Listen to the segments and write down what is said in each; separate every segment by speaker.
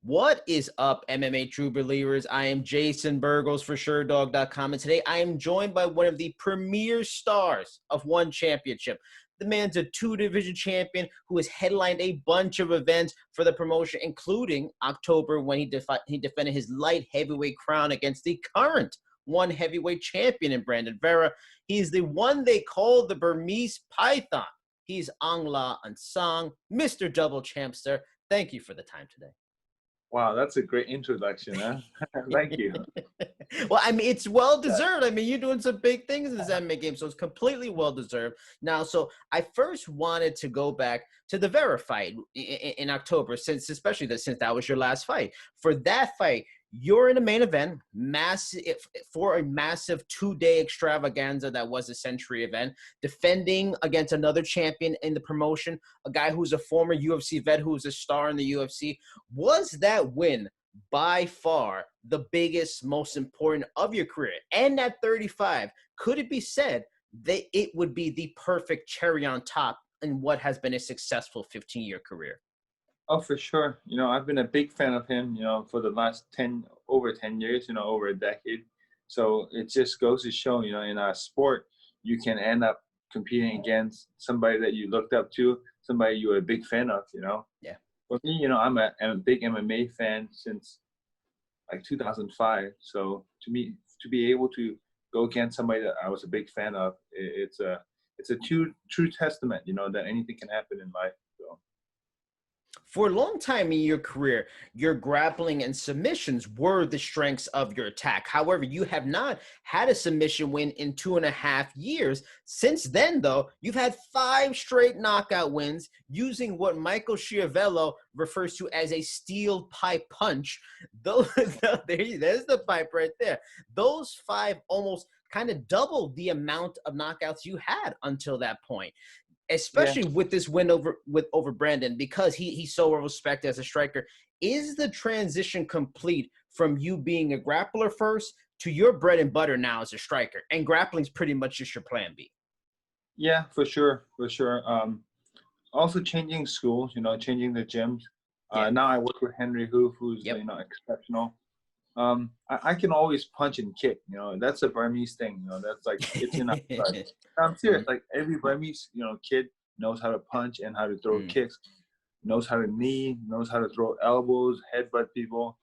Speaker 1: What is up, MMA True Believers? I am Jason BURGOS for Sherdog.com, and today I am joined by one of the premier stars of One Championship. The man's a two-division champion who has headlined a bunch of events for the promotion, including October when he defended his light heavyweight crown against the current One Heavyweight champion in Brandon Vera. He's the one they call the Burmese Python. He's Aung La Nsang, Mr. Double Champster. Thank you for the time today.
Speaker 2: Wow, that's a great introduction, huh? Thank you.
Speaker 1: Well, I mean, it's well-deserved. I mean, you're doing some big things in this MMA game, so it's completely well-deserved. Now, so I first wanted to go back to the Vera fight in October, especially since that was your last fight. For that fight, you're in a main event, for a massive two-day extravaganza that was a Century event, defending against another champion in the promotion, a guy who's a former UFC vet who's a star in the UFC. Was that win by far the biggest, most important of your career? And at 35, could it be said that it would be the perfect cherry on top in what has been a successful 15-year career?
Speaker 2: Oh, for sure. You know, I've been a big fan of him, for the last over 10 years, over a decade. So it just goes to show, in our sport, you can end up competing against somebody that you looked up to, somebody you were a big fan of,
Speaker 1: Yeah.
Speaker 2: For me, I'm a big MMA fan since like 2005. So to me, to be able to go against somebody that I was a big fan of, it's a true testament, that anything can happen in life. So.
Speaker 1: For a long time in your career, your grappling and submissions were the strengths of your attack. However, you have not had a submission win in 2.5 years. Since then, though, you've had 5 straight knockout wins using what Michael Schiavello refers to as a steel pipe punch. There's the pipe right there. Those 5 almost kind of doubled the amount of knockouts you had until that point. Especially with this win over Brandon, because he's so well respected as a striker. Is the transition complete from you being a grappler first to your bread and butter now as a striker? And grappling's pretty much just your plan B.
Speaker 2: Yeah, for sure. Also changing schools, changing the gyms. Now I work with Henry Hu, who's exceptional. I can always punch and kick, that's a Burmese thing, that's like, it's in our blood. I'm serious, like every Burmese, kid knows how to punch and how to throw kicks, knows how to knee, knows how to throw elbows, headbutt people,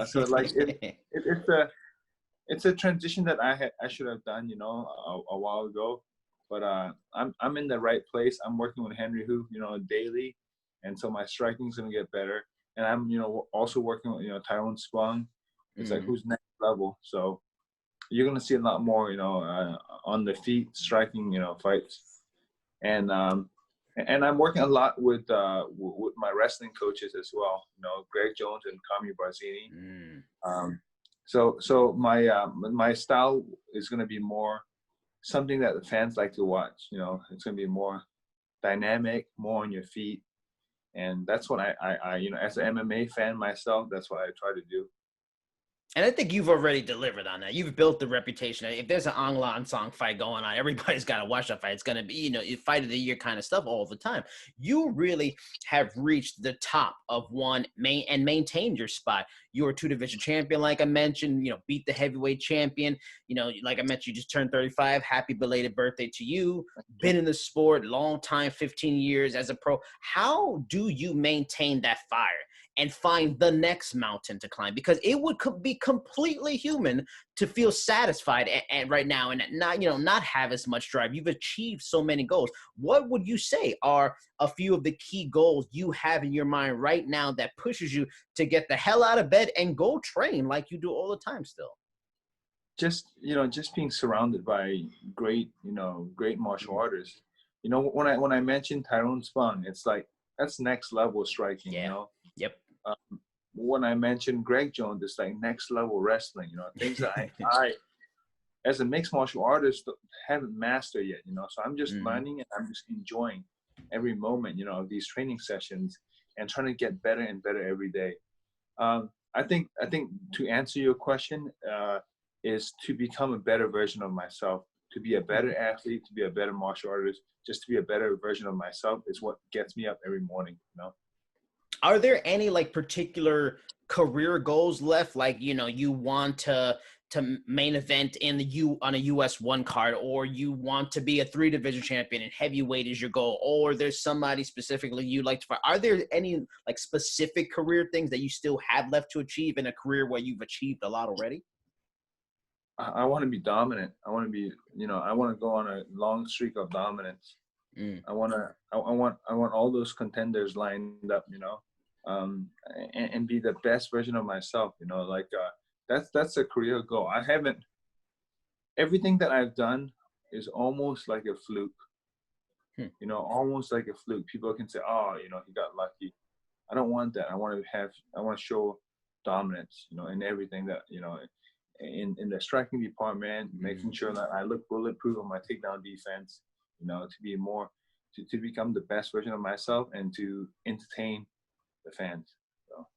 Speaker 2: so like it's a transition that I should have done, a while ago, but I'm in the right place. I'm working with Henry Hu, daily, and so my striking's gonna get better. And I'm, also working with, Tyrone Spong. It's like, who's next level? So you're going to see a lot more, on the feet striking, fights. And I'm working a lot with my wrestling coaches as well, Greg Jones and Kamaru Barzini. So my style is going to be more something that the fans like to watch. It's going to be more dynamic, more on your feet. And that's what I as an MMA fan myself, that's what I try to do.
Speaker 1: And I think you've already delivered on that. You've built the reputation. If there's an Aung La Nsang fight going on, everybody's got to watch that fight. It's going to be, fight of the year kind of stuff all the time. You really have reached the top of one and maintained your spot. You're a 2-division champion, like I mentioned, beat the heavyweight champion. Like I mentioned, you just turned 35. Happy belated birthday to you. Been in the sport, long time, 15 years as a pro. How do you maintain that fire and find the next mountain to climb? Because it would be completely human to feel satisfied and right now and not have as much drive. You've achieved so many goals. What would you say are a few of the key goals you have in your mind right now that pushes you to get the hell out of bed and go train like you do all the time still?
Speaker 2: Just being surrounded by great martial artists. When I mentioned Tyrone Spong, it's like, that's next level striking.
Speaker 1: Yep.
Speaker 2: When I mentioned Greg Jones, it's like next level wrestling, things that I as a mixed martial artist haven't mastered yet, so I'm just learning and I'm just enjoying every moment, of these training sessions and trying to get better and better every day. I think to answer your question is to become a better version of myself, to be a better athlete, to be a better martial artist, just to be a better version of myself is what gets me up every morning,
Speaker 1: Are there any like particular career goals left? Like, you know, you want to main event in the on a US one card, or you want to be a 3-division champion and heavyweight is your goal, or there's somebody specifically you like to fight. Are there any like specific career things that you still have left to achieve in a career where you've achieved a lot already?
Speaker 2: I want to be dominant. I want to be, you know, I want to go on a long streak of dominance. I want all those contenders lined up, you know, and be the best version of myself, you know, like that's a career goal. I haven't, everything that I've done is almost like a fluke, you know, almost like a fluke. People can say, oh, you know, he got lucky. I don't want that. I want to show dominance, you know, in everything that, you know, in the striking department, making sure that I look bulletproof on my takedown defense, you know, to be more, to become the best version of myself and to entertain the fans. So.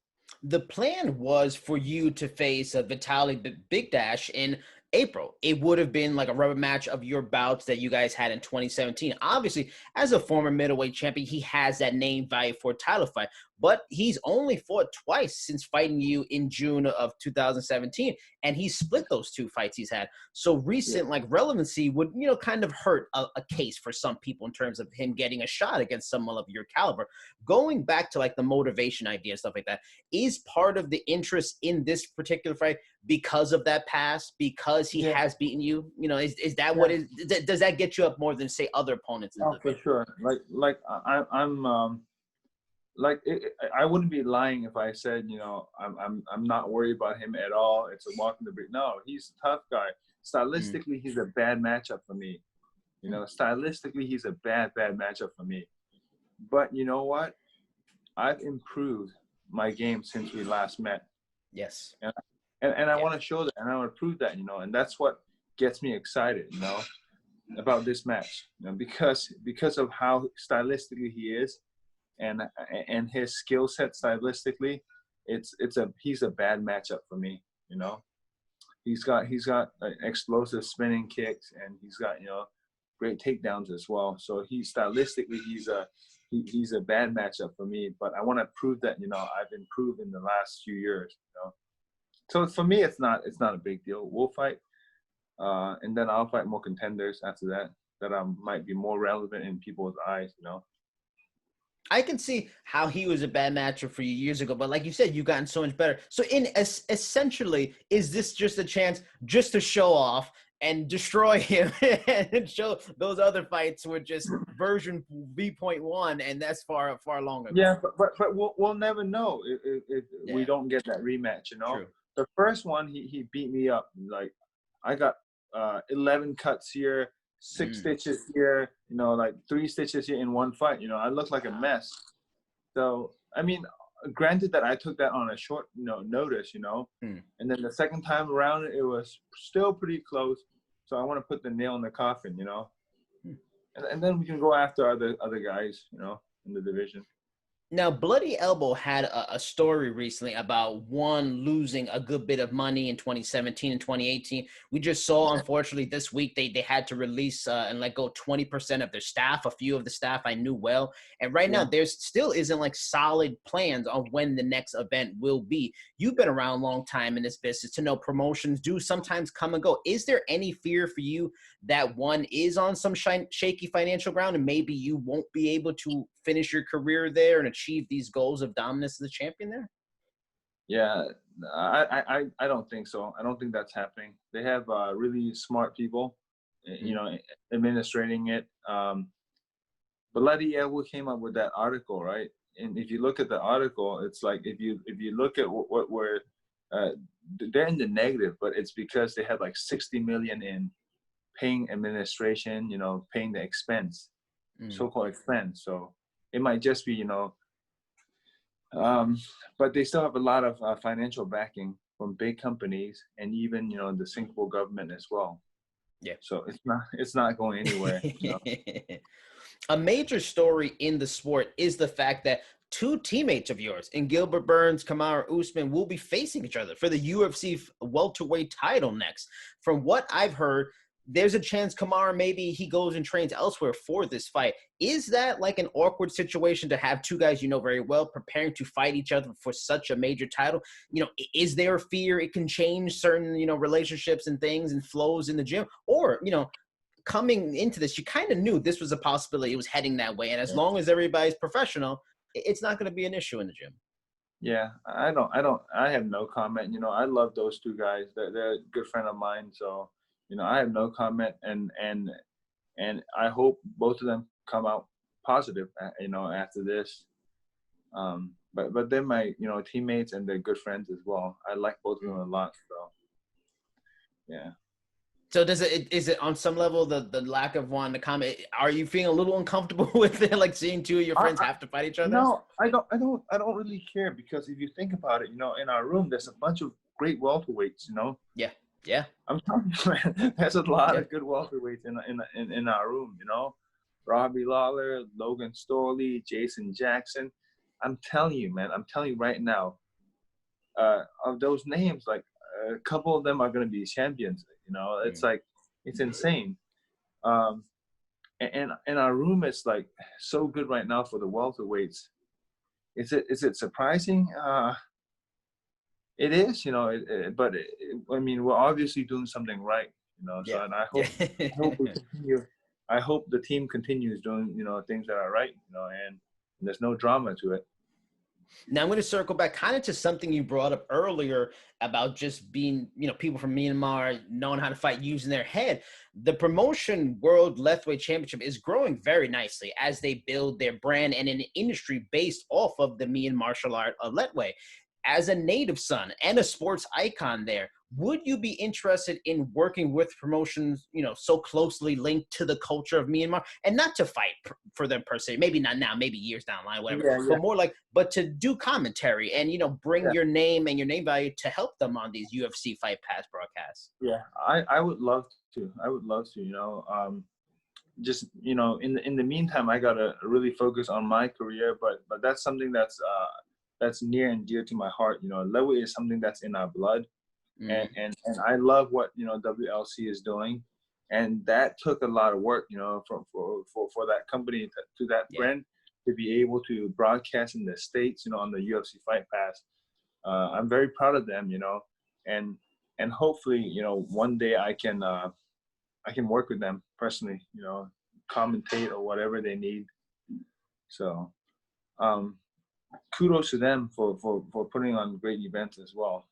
Speaker 1: The plan was for you to face Vitaly Bigdash in April. It would have been like a rubber match of your bouts that you guys had in 2017. Obviously, as a former middleweight champion, he has that name value for a title fight, but he's only fought twice since fighting you in June of 2017, and he split those 2 fights he's had. So recent like relevancy would, you know, kind of hurt a case for some people in terms of him getting a shot against someone of your caliber. Going back to like the motivation idea, stuff like that, is part of the interest in this particular fight because of that past, because he has beaten you? You know, is that what is, does that get you up more than say other opponents?
Speaker 2: Oh, for sure. I'm like I wouldn't be lying if I said, you know, I'm not worried about him at all. It's a walk in the break. No, he's a tough guy. Stylistically, he's a bad matchup for me. You know, stylistically, he's a bad matchup for me. But you know what? I've improved my game since we last met.
Speaker 1: Yes.
Speaker 2: And I want to show that, and I want to prove that, you know, and that's what gets me excited, you know, about this match, you know, because of how stylistically he is, and his skill set stylistically, he's a bad matchup for me, you know. He's got explosive spinning kicks, and he's got, you know, great takedowns as well. So stylistically he's a bad matchup for me, but I want to prove that, you know, I've improved in the last few years, you know. So for me, it's not a big deal. We'll fight, and then I'll fight more contenders after that might be more relevant in people's eyes, you know.
Speaker 1: I can see how he was a bad matchup for you years ago, but like you said, you've gotten so much better. So essentially, is this just a chance just to show off and destroy him and show those other fights were just version V.1, and that's far longer?
Speaker 2: Yeah, but we'll never know if we don't get that rematch, you know.
Speaker 1: True.
Speaker 2: The first one, he beat me up. Like, I got 11 cuts here, 6 stitches here, you know, like 3 stitches here in one fight. You know, I look like a mess. So, I mean, granted that I took that on a short, you know, notice, you know, and then the second time around, it was still pretty close. So I want to put the nail in the coffin, you know, and then we can go after other guys, you know, in the division.
Speaker 1: Now, Bloody Elbow had a story recently about one losing a good bit of money in 2017 and 2018. We just saw, unfortunately, this week they had to release and let go 20% of their staff. A few of the staff I knew well. And right now, there still isn't like solid plans on when the next event will be. You've been around a long time in this business to know promotions do sometimes come and go. Is there any fear for you that one is on some shaky financial ground and maybe you won't be able to finish your career there and achieve these goals of dominance as a champion there?
Speaker 2: Yeah, I don't think so. I don't think that's happening. They have really smart people, you know, administrating it. Bloody Elbow came up with that article, right? And if you look at the article, it's like if you look at what were they're in the negative, but it's because they had like 60 million in paying administration, you know, paying the expense, so-called expense. So it might just be, you know, but they still have a lot of financial backing from big companies and even, you know, the Singapore government as well.
Speaker 1: Yeah.
Speaker 2: So it's not going anywhere. You know?
Speaker 1: A major story in the sport is the fact that 2 teammates of yours in Gilbert Burns, Kamaru, Usman will be facing each other for the UFC welterweight title next. From what I've heard, there's a chance Kamaru, maybe he goes and trains elsewhere for this fight. Is that like an awkward situation to have two guys you know very well preparing to fight each other for such a major title? You know, is there a fear it can change certain, you know, relationships and things and flows in the gym? Or, you know, coming into this, you kind of knew this was a possibility. It was heading that way. And as long as everybody's professional, it's not going to be an issue in the gym.
Speaker 2: Yeah, I have no comment. You know, I love those two guys. They're a good friend of mine. So, you know, I have no comment, and I hope both of them come out positive, you know, after this. But they're my, you know, teammates, and they're good friends as well. I like both of them a lot. So, yeah.
Speaker 1: So is it on some level the lack of wanting to comment? Are you feeling a little uncomfortable with it, like seeing two of your friends have to fight each other?
Speaker 2: No, I don't really care, because if you think about it, you know, in our room there's a bunch of great welterweights. You know.
Speaker 1: Yeah.
Speaker 2: I'm telling you, man, there's a lot of good welterweights in our room. You know, Robbie Lawler, Logan Storley, Jason Jackson. I'm telling you, man. I'm telling you right now. Of those names, like a couple of them are going to be champions. You know, it's like, it's insane. And our room is like so good right now for the welterweights. Is it surprising? It is, you know, but I mean, we're obviously doing something right, you know. So, and I hope we continue. I hope the team continues doing, you know, things that are right, you know, and there's no drama to it.
Speaker 1: Now I'm going to circle back kind of to something you brought up earlier about just being, you know, people from Myanmar knowing how to fight using their head. The promotion World Lethwei Championship is growing very nicely as they build their brand and an industry based off of the Myanmar martial art of Lethwei. As a native son and a sports icon there, would you be interested in working with promotions, you know, so closely linked to the culture of Myanmar, and not to fight for them per se, maybe not now, maybe years down the line, whatever, but more like, but to do commentary and, you know, bring your name and your name value to help them on these UFC Fight Pass broadcasts?
Speaker 2: Yeah, I would love to. I would love to, you know, just, you know, in the meantime, I gotta really focus on my career, but that's something that's near and dear to my heart. You know, Lethwei is something that's in our blood. And I love what, you know, WLC is doing, and that took a lot of work, you know, for that company to that brand to be able to broadcast in the States, you know, on the UFC Fight Pass. I'm very proud of them, you know, and hopefully, you know, one day I can work with them personally, you know, commentate or whatever they need. So kudos to them for putting on great events as well.